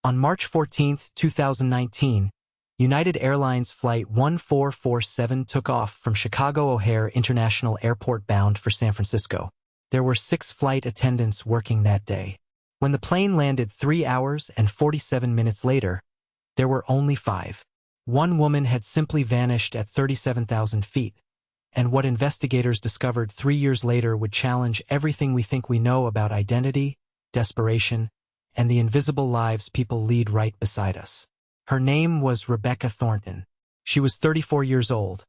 On March 14, 2019, United Airlines Flight 1447 took off from Chicago O'Hare International Airport bound for San Francisco. There were 6 flight attendants working that day. When the plane landed 3 hours and 47 minutes later, there were only 5. One woman had simply vanished at 37,000 feet, and what investigators discovered 3 years later would challenge everything we think we know about identity, desperation, and the invisible lives people lead right beside us. Her name was Rebecca Thornton. She was 34 years old,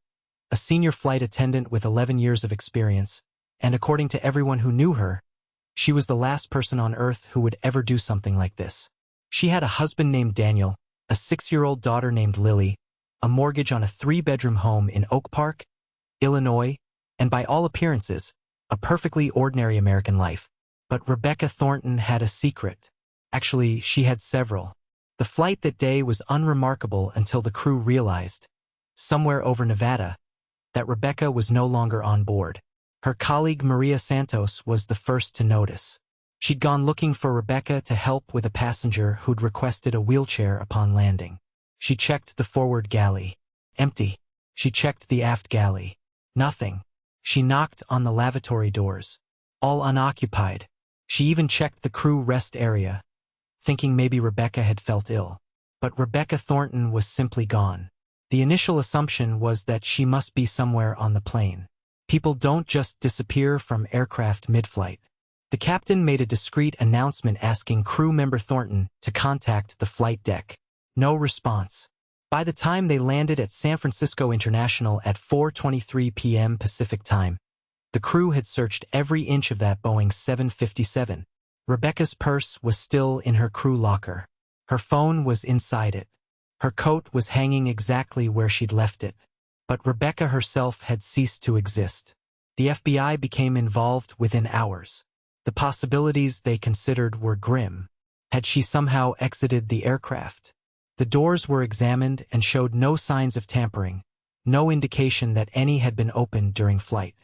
a senior flight attendant with 11 years of experience, and according to everyone who knew her, she was the last person on Earth who would ever do something like this. She had a husband named Daniel, a 6-year-old daughter named Lily, a mortgage on a 3-bedroom home in Oak Park, Illinois, and by all appearances, a perfectly ordinary American life. But Rebecca Thornton had a secret. Actually, she had several. The flight that day was unremarkable until the crew realized, somewhere over Nevada, that Rebecca was no longer on board. Her colleague Maria Santos was the first to notice. She'd gone looking for Rebecca to help with a passenger who'd requested a wheelchair upon landing. She checked the forward galley. Empty. She checked the aft galley. Nothing. She knocked on the lavatory doors. All unoccupied. She even checked the crew rest area, thinking maybe Rebecca had felt ill. But Rebecca Thornton was simply gone. The initial assumption was that she must be somewhere on the plane. People don't just disappear from aircraft mid-flight. The captain made a discreet announcement asking crew member Thornton to contact the flight deck. No response. By the time they landed at San Francisco International at 4:23 p.m. Pacific Time, the crew had searched every inch of that Boeing 757. Rebecca's purse was still in her crew locker. Her phone was inside it. Her coat was hanging exactly where she'd left it. But Rebecca herself had ceased to exist. The FBI became involved within hours. The possibilities they considered were grim. Had she somehow exited the aircraft? The doors were examined and showed no signs of tampering, no indication that any had been opened during flight.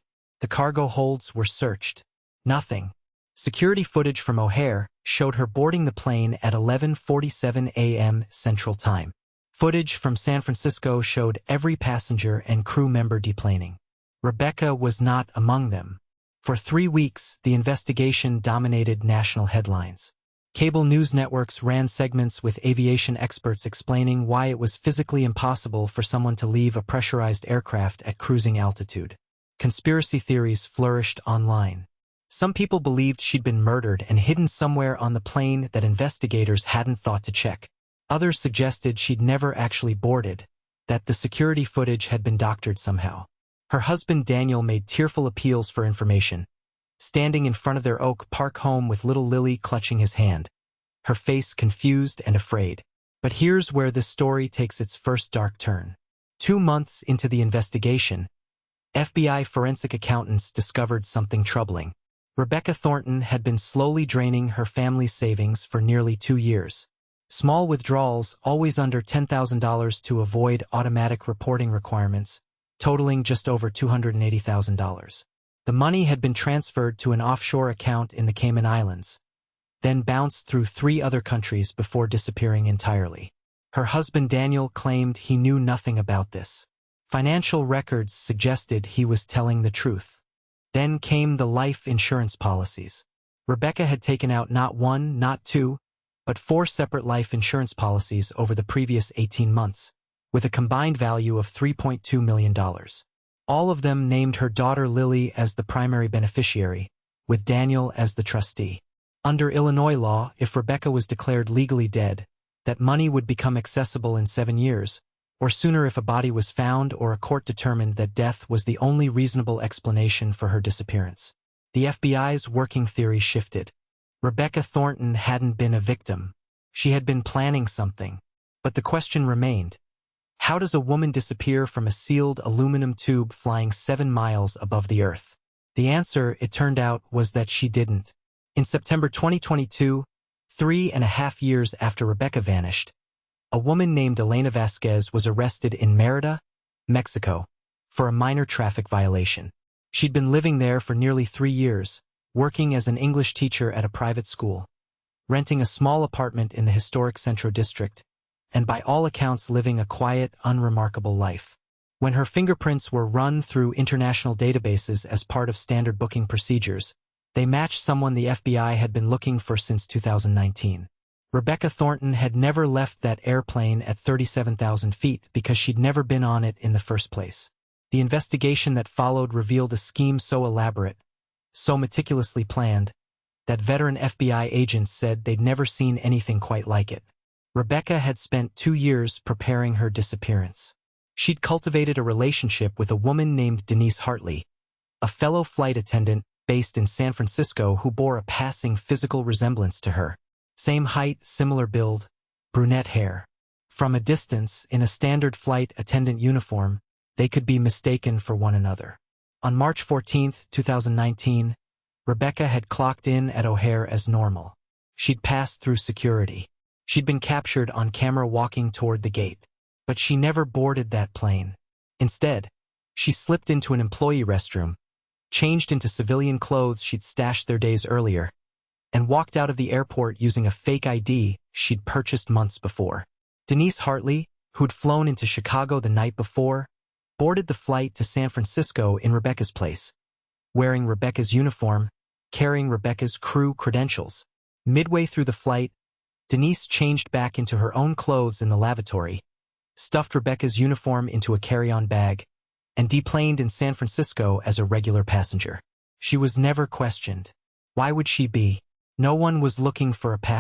The cargo holds were searched. Nothing. Security footage from O'Hare showed her boarding the plane at 11:47 a.m. Central Time. Footage from San Francisco showed every passenger and crew member deplaning. Rebecca was not among them. For 3 weeks, the investigation dominated national headlines. Cable news networks ran segments with aviation experts explaining why it was physically impossible for someone to leave a pressurized aircraft at cruising altitude. Conspiracy theories flourished online. Some people believed she'd been murdered and hidden somewhere on the plane that investigators hadn't thought to check. Others suggested she'd never actually boarded, that the security footage had been doctored somehow. Her husband Daniel made tearful appeals for information, standing in front of their Oak Park home with little Lily clutching his hand, her face confused and afraid. But here's where this story takes its first dark turn. 2 months into the investigation, FBI forensic accountants discovered something troubling. Rebecca Thornton had been slowly draining her family's savings for nearly 2 years. Small withdrawals, always under $10,000 to avoid automatic reporting requirements, totaling just over $280,000. The money had been transferred to an offshore account in the Cayman Islands, then bounced through 3 other countries before disappearing entirely. Her husband Daniel claimed he knew nothing about this. Financial records suggested he was telling the truth. Then came the life insurance policies. Rebecca had taken out not 1, not 2, but 4 separate life insurance policies over the previous 18 months, with a combined value of $3.2 million. All of them named her daughter Lily as the primary beneficiary, with Daniel as the trustee. Under Illinois law, if Rebecca was declared legally dead, that money would become accessible in 7 years, or sooner if a body was found or a court determined that death was the only reasonable explanation for her disappearance. The FBI's working theory shifted. Rebecca Thornton hadn't been a victim. She had been planning something. But the question remained, how does a woman disappear from a sealed aluminum tube flying 7 miles above the Earth? The answer, it turned out, was that she didn't. In September 2022, 3.5 years after Rebecca vanished, a woman named Elena Vasquez was arrested in Mérida, Mexico, for a minor traffic violation. She'd been living there for nearly 3 years, working as an English teacher at a private school. renting a small apartment in the historic Centro District, and by all accounts living a quiet, unremarkable life. When her fingerprints were run through international databases as part of standard booking procedures, they matched someone the FBI had been looking for since 2019. Rebecca Thornton had never left that airplane at 37,000 feet because she'd never been on it in the first place. The investigation that followed revealed a scheme so elaborate, so meticulously planned, that veteran FBI agents said they'd never seen anything quite like it. Rebecca had spent 2 years preparing her disappearance. She'd cultivated a relationship with a woman named Denise Hartley, a fellow flight attendant based in San Francisco who bore a passing physical resemblance to her. Same height, similar build, brunette hair. From a distance, in a standard flight attendant uniform, they could be mistaken for one another. On March 14, 2019, Rebecca had clocked in at O'Hare as normal. She'd passed through security. She'd been captured on camera walking toward the gate. But she never boarded that plane. Instead, she slipped into an employee restroom, changed into civilian clothes she'd stashed there days earlier, and walked out of the airport using a fake ID she'd purchased months before. Denise Hartley, who'd flown into Chicago the night before, boarded the flight to San Francisco in Rebecca's place, wearing Rebecca's uniform, carrying Rebecca's crew credentials. Midway through the flight, Denise changed back into her own clothes in the lavatory, stuffed Rebecca's uniform into a carry-on bag, and deplaned in San Francisco as a regular passenger. She was never questioned. Why would she be? No one was looking for a passenger.